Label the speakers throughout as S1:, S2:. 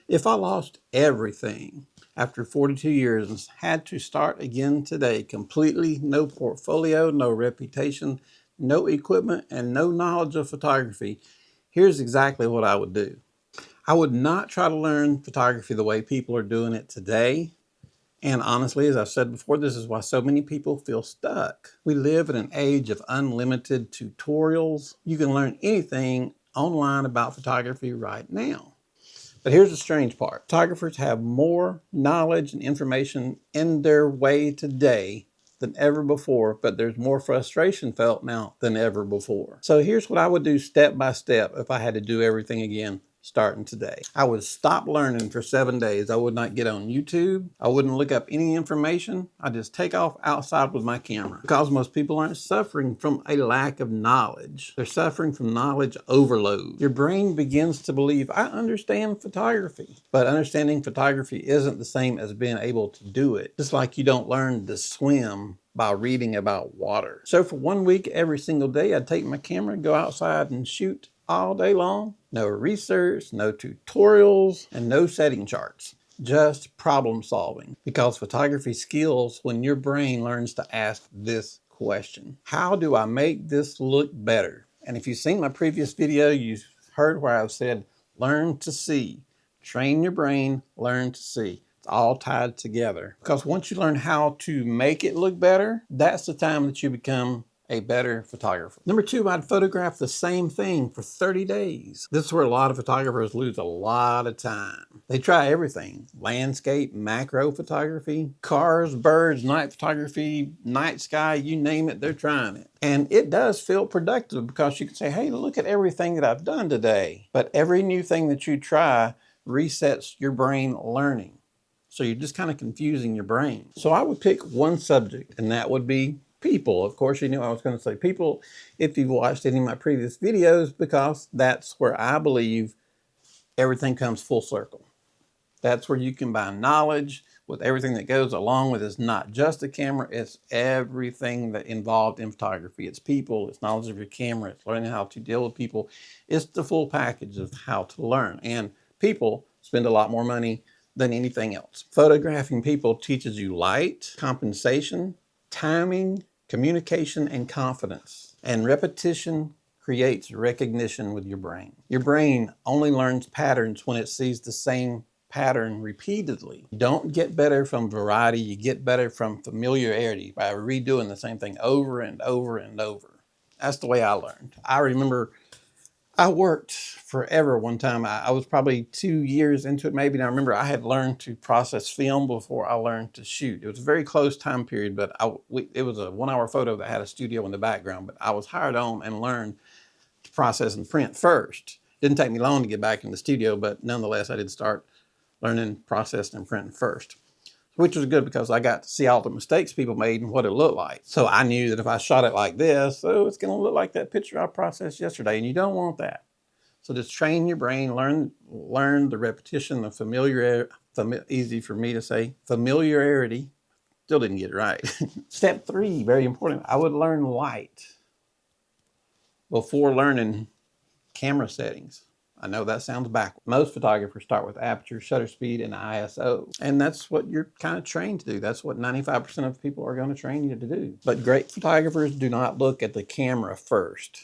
S1: If I lost everything after 42 years and had to start again today, completely no portfolio, no reputation, no equipment, and no knowledge of photography, here's exactly what I would do. I would not try to learn photography the way people are doing it today. And honestly, as I've said before, this is why so many people feel stuck. We live in an age of unlimited tutorials. You can learn anything online about photography right now. But here's the strange part. Photographers have more knowledge and information in their way today than ever before, but there's more frustration felt now than ever before. So here's what I would do step by step if I had to do everything again starting today. I would stop learning for 7 days. I would not get on YouTube. I wouldn't look up any information. I'd just take off outside with my camera. Because most people aren't suffering from a lack of knowledge. They're suffering from knowledge overload. Your brain begins to believe, I understand photography. But understanding photography isn't the same as being able to do it. Just like you don't learn to swim by reading about water. So for 1 week, every single day, I'd take my camera, go outside and shoot all day long. No research, no tutorials, and no setting charts. Just problem solving. Because photography skills when your brain learns to ask this question. How do I make this look better? And if you've seen my previous video, you've heard where I've said, learn to see. Train your brain, learn to see. It's all tied together. Because once you learn how to make it look better, that's the time that you become a better photographer. Number two, I'd photograph the same thing for 30 days. This is where a lot of photographers lose a lot of time. They try everything: landscape, macro photography, cars, birds, night photography, night sky, you name it, they're trying it. And it does feel productive because you can say, hey, look at everything that I've done today. But every new thing that you try resets your brain learning. So you're just kind of confusing your brain. So I would pick one subject, and that would be people. Of course, you knew I was going to say people if you've watched any of my previous videos, because that's where I believe everything comes full circle. That's where you combine knowledge with everything that goes along with it. It's not just a camera, it's everything that involved in photography. It's people, it's knowledge of your camera, it's learning how to deal with people. It's the full package of how to learn. And people spend a lot more money than anything else. Photographing people teaches you light, compensation, timing, communication, and confidence. And repetition creates recognition with your brain. Your brain only learns patterns when it sees the same pattern repeatedly. You don't get better from variety, you get better from familiarity by redoing the same thing over and over and over. That's the way I learned. I remember I worked forever one time. I was probably 2 years into it maybe, and I remember I had learned to process film before I learned to shoot. It was a very close time period, but it was a 1-hour photo that had a studio in the background, but I was hired on and learned to process and print first. Didn't take me long to get back in the studio, but nonetheless, I did start learning, processing, and printing first, which was good because I got to see all the mistakes people made and what it looked like. So I knew that if I shot it like this, oh, it's going to look like that picture I processed yesterday, and you don't want that. So just train your brain, learn the repetition, the easy for me to say, familiarity. Still didn't get it right. Step 3, very important. I would learn light before learning camera settings. I know that sounds backward. Most photographers start with aperture, shutter speed, and ISO. And that's what you're kind of trained to do. That's what 95% of people are going to train you to do. But great photographers do not look at the camera first.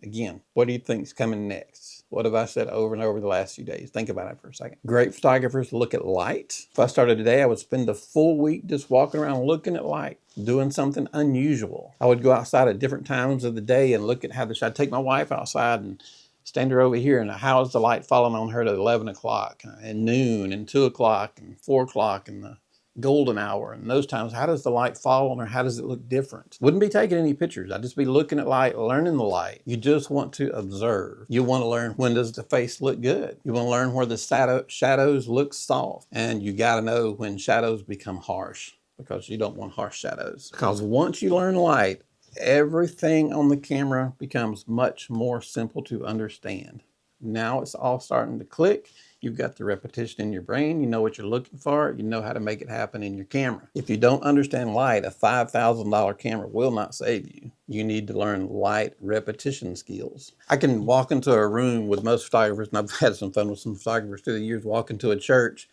S1: Again, what do you think is coming next? What have I said over and over the last few days? Think about it for a second. Great photographers look at light. If I started today, I would spend a full week just walking around looking at light, doing something unusual. I would go outside at different times of the day and look at how I'd take my wife outside and stand her over here, and how is the light falling on her at 11 o'clock and noon and 2 o'clock and 4 o'clock and the golden hour, and those times, how does the light fall on her? How does it look different? Wouldn't be taking any pictures. I'd just be looking at light, learning the light. You just want to observe. You want to learn, when does the face look good? You want to learn where the shadows look soft. And you got to know when shadows become harsh, because you don't want harsh shadows. Because once you learn light, everything on the camera becomes much more simple to understand. Now it's all starting to click. You've got the repetition in your brain. You know what you're looking for. You know how to make it happen in your camera. If you don't understand light, a $5,000 camera will not save you. You need to learn light repetition skills. I can walk into a room with most photographers, and I've had some fun with some photographers through the years, walk into a church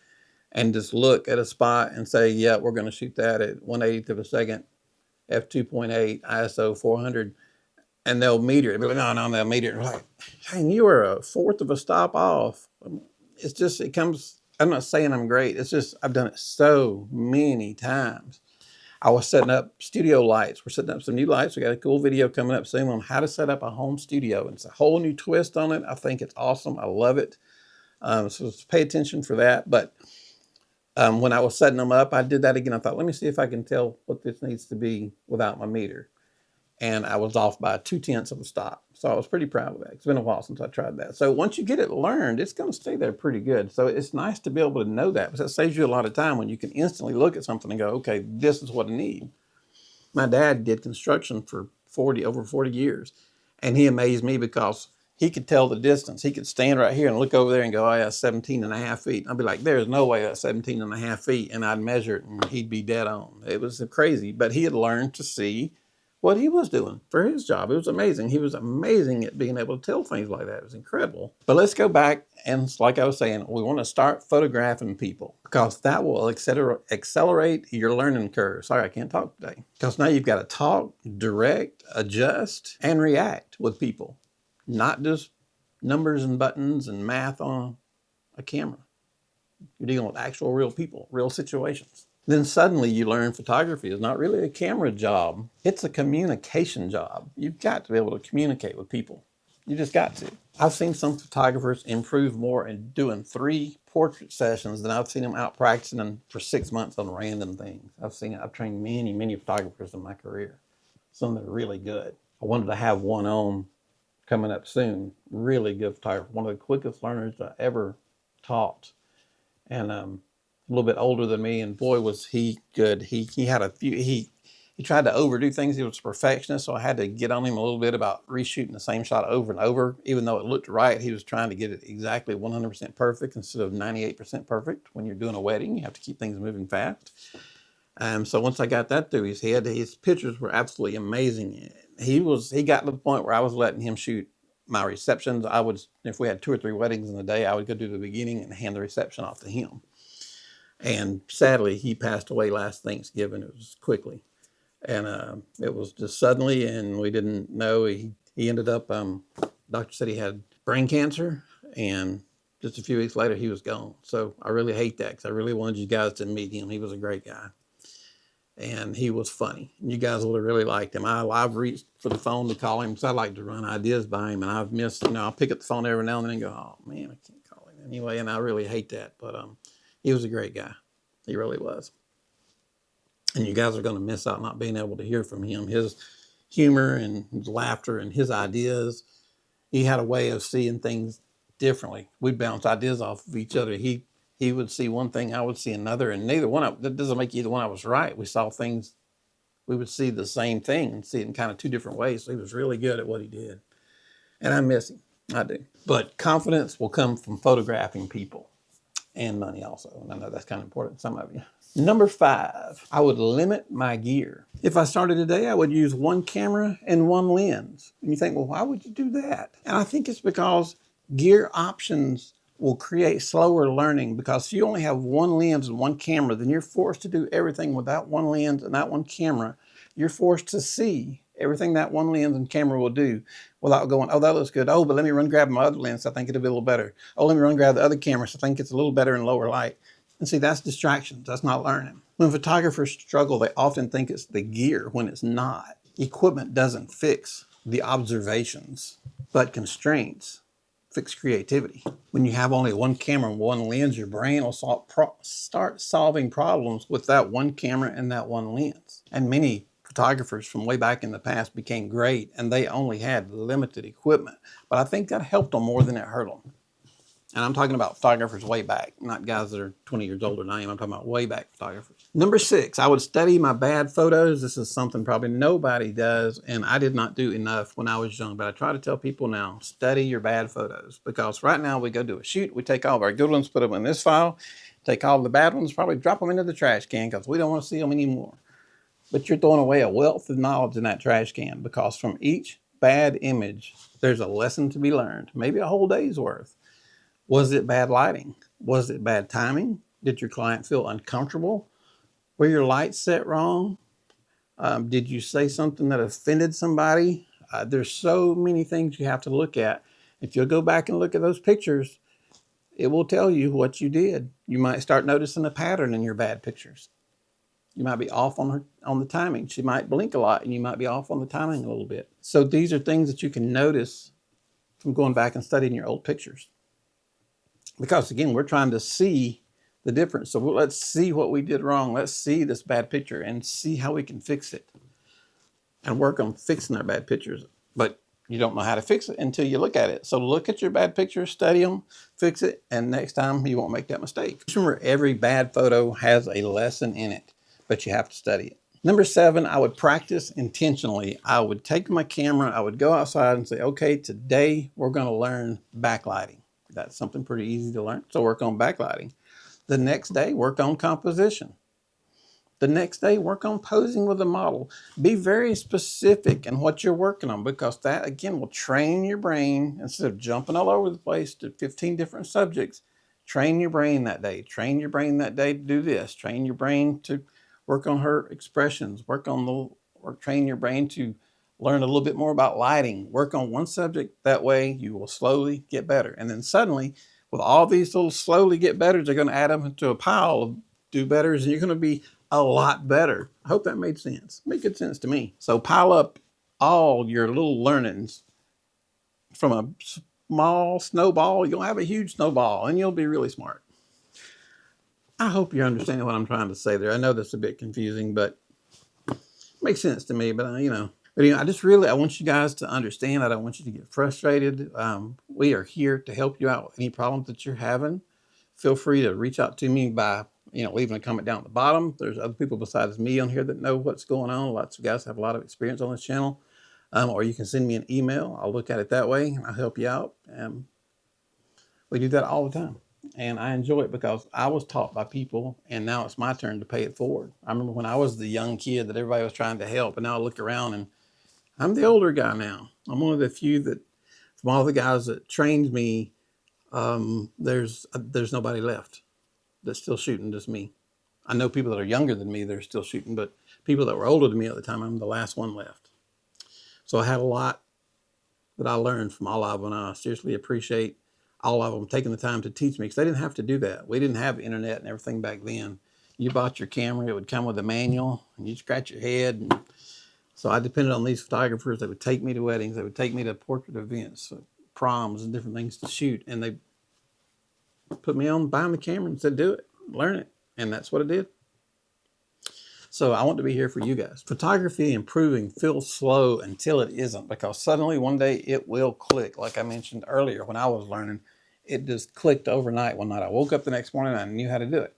S1: and just look at a spot and say, yeah, we're going to shoot that at 1/80th of a second, f2.8, ISO 400. And they'll meter it. They'll be like, no, they'll meter it. Like, dang, you were a fourth of a stop off. It's just, it comes, I'm not saying I'm great. It's just, I've done it so many times. I was setting up studio lights. We're setting up some new lights. We got a cool video coming up soon on how to set up a home studio. It's a whole new twist on it. I think it's awesome. I love it. So pay attention for that. But when I was setting them up, I did that again. I thought, let me see if I can tell what this needs to be without my meter. And I was off by 2/10 of a stop. So I was pretty proud of that. It's been a while since I tried that. So once you get it learned, it's going to stay there pretty good. So it's nice to be able to know that, because that saves you a lot of time when you can instantly look at something and go, okay, this is what I need. My dad did construction for over 40 years. And he amazed me because he could tell the distance. He could stand right here and look over there and go, oh yeah, 17.5 feet. I'd be like, there's no way that's 17.5 feet. And I'd measure it and he'd be dead on. It was crazy, but he had learned to see what he was doing for his job. It was amazing. He was amazing at being able to tell things like that. It was incredible. But let's go back, and like I was saying, we want to start photographing people, because that will accelerate your learning curve. Sorry, I can't talk today. Because now you've got to talk, direct, adjust, and react with people, not just numbers and buttons and math on a camera. You're dealing with actual real people, real situations. Then suddenly you learn photography is not really a camera job. It's a communication job. You've got to be able to communicate with people. You just got to. I've seen some photographers improve more in doing 3 portrait sessions than I've seen them out practicing for 6 months on random things. I've trained many photographers in my career. Some that are really good. I wanted to have one on coming up soon. Really good photographer. One of the quickest learners I ever taught. And a little bit older than me, and boy was he good. He had a few, he tried to overdo things. He was a perfectionist, so I had to get on him a little bit about reshooting the same shot over and over. Even though it looked right, he was trying to get it exactly 100% perfect instead of 98% perfect. When you're doing a wedding, you have to keep things moving fast. So once I got that through his head, his pictures were absolutely amazing. He got to the point where I was letting him shoot my receptions. If we had 2 or 3 weddings in a day, I would go do the beginning and hand the reception off to him. And sadly, he passed away last Thanksgiving. It was quickly. And it was just suddenly, and we didn't know. He ended up, doctor said he had brain cancer, and just a few weeks later, he was gone. So I really hate that, because I really wanted you guys to meet him. He was a great guy. And he was funny. You guys would have really liked him. I've reached for the phone to call him, because I like to run ideas by him, and I've missed, I'll pick up the phone every now and then and go, oh man, I can't call him anyway. And I really hate that. But he was a great guy. He really was. And you guys are going to miss out not being able to hear from him. His humor and his laughter and his ideas, he had a way of seeing things differently. We'd bounce ideas off of each other. He would see one thing, I would see another, and that doesn't make either one of us right. We saw things, we would see the same thing and see it in kind of 2 different ways. So he was really good at what he did. And I miss him. I do. But confidence will come from photographing people, and money also. And I know that's kind of important to some of you. Number 5, I would limit my gear. If I started today, I would use 1 camera and 1 lens. And you think, well, why would you do that? And I think it's because gear options will create slower learning, because if you only have 1 lens and 1 camera, then you're forced to do everything with that 1 lens and that 1 camera. You're forced to see everything that 1 lens and camera will do without going, oh, that looks good. Oh, but let me run grab my other lens. I think it'll be a little better. Oh, let me run grab the other camera. So I think it's a little better in lower light. And see, that's distractions. That's not learning. When photographers struggle, they often think it's the gear when it's not. Equipment doesn't fix the observations, but constraints fix creativity. When you have only 1 camera and 1 lens, your brain will start solving problems with that 1 camera and that 1 lens. And many photographers from way back in the past became great, and they only had limited equipment. But I think that helped them more than it hurt them. And I'm talking about photographers way back, not guys that are 20 years older than I am. I'm talking about way back photographers. Number 6, I would study my bad photos. This is something probably nobody does, and I did not do enough when I was young. But I try to tell people now, study your bad photos. Because right now we go do a shoot, we take all of our good ones, put them in this file, take all the bad ones, probably drop them into the trash can because we don't want to see them anymore. But you're throwing away a wealth of knowledge in that trash can, because from each bad image, there's a lesson to be learned, maybe a whole day's worth. Was it bad lighting? Was it bad timing? Did your client feel uncomfortable? Were your lights set wrong? Did you say something that offended somebody? There's so many things you have to look at. If you'll go back and look at those pictures, it will tell you what you did. You might start noticing a pattern in your bad pictures. You might be off on the timing. She might blink a lot and you might be off on the timing a little bit. So these are things that you can notice from going back and studying your old pictures. Because again, we're trying to see the difference. So let's see what we did wrong. Let's see this bad picture and see how we can fix it and work on fixing our bad pictures. But you don't know how to fix it until you look at it. So look at your bad pictures, study them, fix it, and next time you won't make that mistake. Just remember, every bad photo has a lesson in it, but you have to study it. Number 7, I would practice intentionally. I would take my camera, I would go outside and say, okay, today we're going to learn backlighting. That's something pretty easy to learn. So work on backlighting. The next day, work on composition. The next day, work on posing with a model. Be very specific in what you're working on, because that, again, will train your brain. Instead of jumping all over the place to 15 different subjects, train your brain that day. Train your brain that day to do this. Train your brain to work on her expressions. Train your brain to learn a little bit more about lighting. Work on one subject. That way you will slowly get better. And then suddenly, with all these little slowly get betters, they're going to add up into a pile of do betters, and you're going to be a lot better. I hope that made sense. Made good sense to me. So pile up all your little learnings from a small snowball. You'll have a huge snowball, and you'll be really smart. I hope you're understanding what I'm trying to say there. I know that's a bit confusing, but it makes sense to me. But I want you guys to understand. I don't want you to get frustrated. We are here to help you out with any problems that you're having. Feel free to reach out to me by leaving a comment down at the bottom. There's other people besides me on here that know what's going on. Lots of guys have a lot of experience on this channel. Or you can send me an email. I'll look at it that way. I'll help you out. We do that all the time. And I enjoy it because I was taught by people, and now it's my turn to pay it forward. I remember when I was the young kid that everybody was trying to help, and now I look around and I'm the older guy now. I'm one of the few that, from all the guys that trained me, there's nobody left that's still shooting, just me. I know people that are younger than me that are still shooting, but people that were older than me at the time, I'm the last one left. So I had a lot that I learned from all of them, and I seriously appreciate all of them taking the time to teach me, because they didn't have to do that. We didn't have internet and everything back then. You bought your camera, it would come with a manual, and you'd scratch your head. And so I depended on these photographers that would take me to weddings, they would take me to portrait events, proms, and different things to shoot. And they put me on behind the camera and said, do it, learn it. And that's what I did. So I want to be here for you guys. Photography improving feels slow until it isn't, because suddenly one day it will click. Like I mentioned earlier, when I was learning, it just clicked overnight one night. I woke up the next morning and I knew how to do it.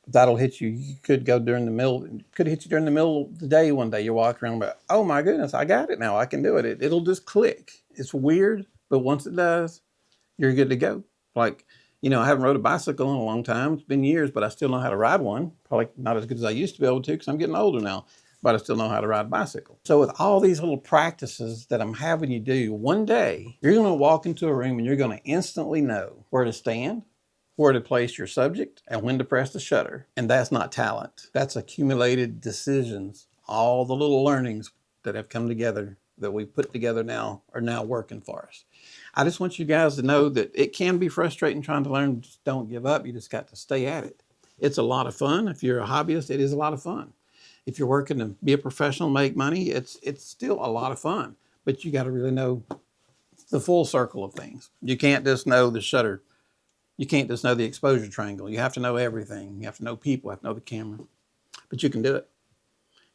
S1: But that'll hit you. You could go during the middle, could hit you during the middle of the day one day. You're walking around, but oh my goodness, I got it now. I can do it. It'll just click. It's weird, but once it does, you're good to go. Like, I haven't rode a bicycle in a long time. It's been years, but I still know how to ride one. Probably not as good as I used to be able to, because I'm getting older now, but I still know how to ride a bicycle. So with all these little practices that I'm having you do, one day you're going to walk into a room and you're going to instantly know where to stand, where to place your subject, and when to press the shutter. And that's not talent. That's accumulated decisions. All the little learnings that have come together that we put together now are now working for us. I just want you guys to know that it can be frustrating trying to learn. Just don't give up. You just got to stay at it. It's a lot of fun. If you're a hobbyist, it is a lot of fun. If you're working to be a professional, make money, it's still a lot of fun. But you got to really know the full circle of things. You can't just know the shutter. You can't just know the exposure triangle. You have to know everything. You have to know people, you have to know the camera. But you can do it.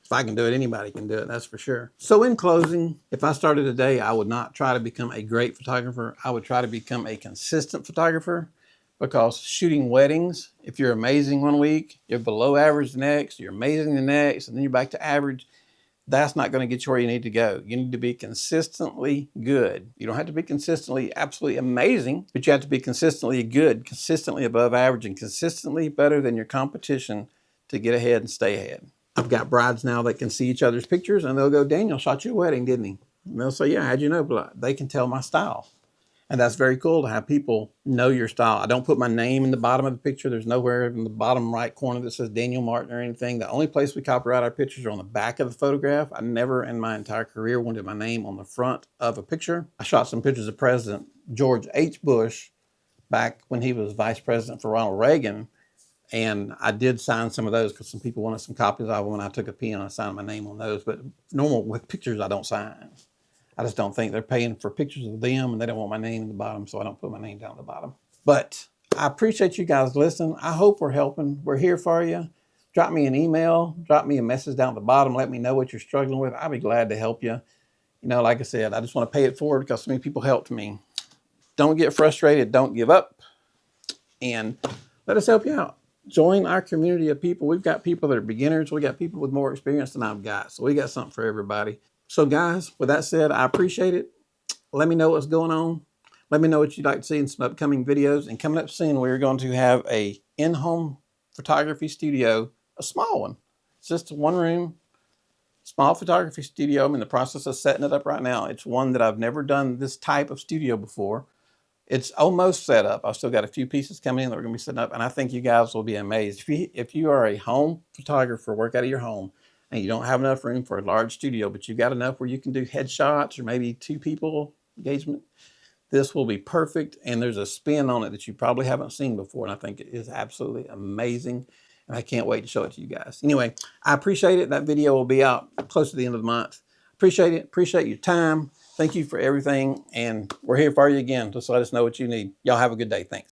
S1: If I can do it, anybody can do it, that's for sure. So in closing, if I started today, I would not try to become a great photographer. I would try to become a consistent photographer, because shooting weddings, if you're amazing one week, you're below average the next, you're amazing the next, and then you're back to average, that's not going to get you where you need to go. You need to be consistently good. You don't have to be consistently absolutely amazing, but you have to be consistently good, consistently above average, and consistently better than your competition to get ahead and stay ahead. I've got brides now that can see each other's pictures and they'll go, Daniel shot your wedding, didn't he? And they'll say, yeah, how'd you know? But they can tell my style. And that's very cool to have people know your style. I don't put my name in the bottom of the picture. There's nowhere in the bottom right corner that says Daniel Martin or anything. The only place we copyright our pictures are on the back of the photograph. I never in my entire career wanted my name on the front of a picture. I shot some pictures of President George H. Bush back when he was vice president for Ronald Reagan. And I did sign some of those because some people wanted some copies of them, and I took a pen and I signed my name on those. But normal with pictures, I don't sign. I just don't think they're paying for pictures of them and they don't want my name in the bottom, so I don't put my name down at the bottom. But I appreciate you guys listening. I hope we're helping. We're here for you. Drop me an email, drop me a message down at the bottom. Let me know what you're struggling with. I'll be glad to help you. You know, like I said, I just want to pay it forward because so many people helped me. Don't get frustrated. Don't give up. And let us help you out. Join our community of people. We've got people that are beginners. We got people with more experience than I've got. So we got something for everybody. So guys, with that said, I appreciate it. Let me know what's going on. Let me know what you'd like to see in some upcoming videos. And coming up soon, we're going to have a in-home photography studio, a small one. It's just a one-room, small photography studio. I'm in the process of setting it up right now. It's one that I've never done this type of studio before. It's almost set up. I've still got a few pieces coming in that we're going to be setting up, and I think you guys will be amazed. If you are a home photographer, work out of your home, and you don't have enough room for a large studio, but you've got enough where you can do headshots or maybe 2 people engagement, this will be perfect. And there's a spin on it that you probably haven't seen before, and I think it is absolutely amazing. And I can't wait to show it to you guys. Anyway, I appreciate it. That video will be out close to the end of the month. Appreciate it. Appreciate your time. Thank you for everything. And we're here for you again. Just let us know what you need. Y'all have a good day. Thanks.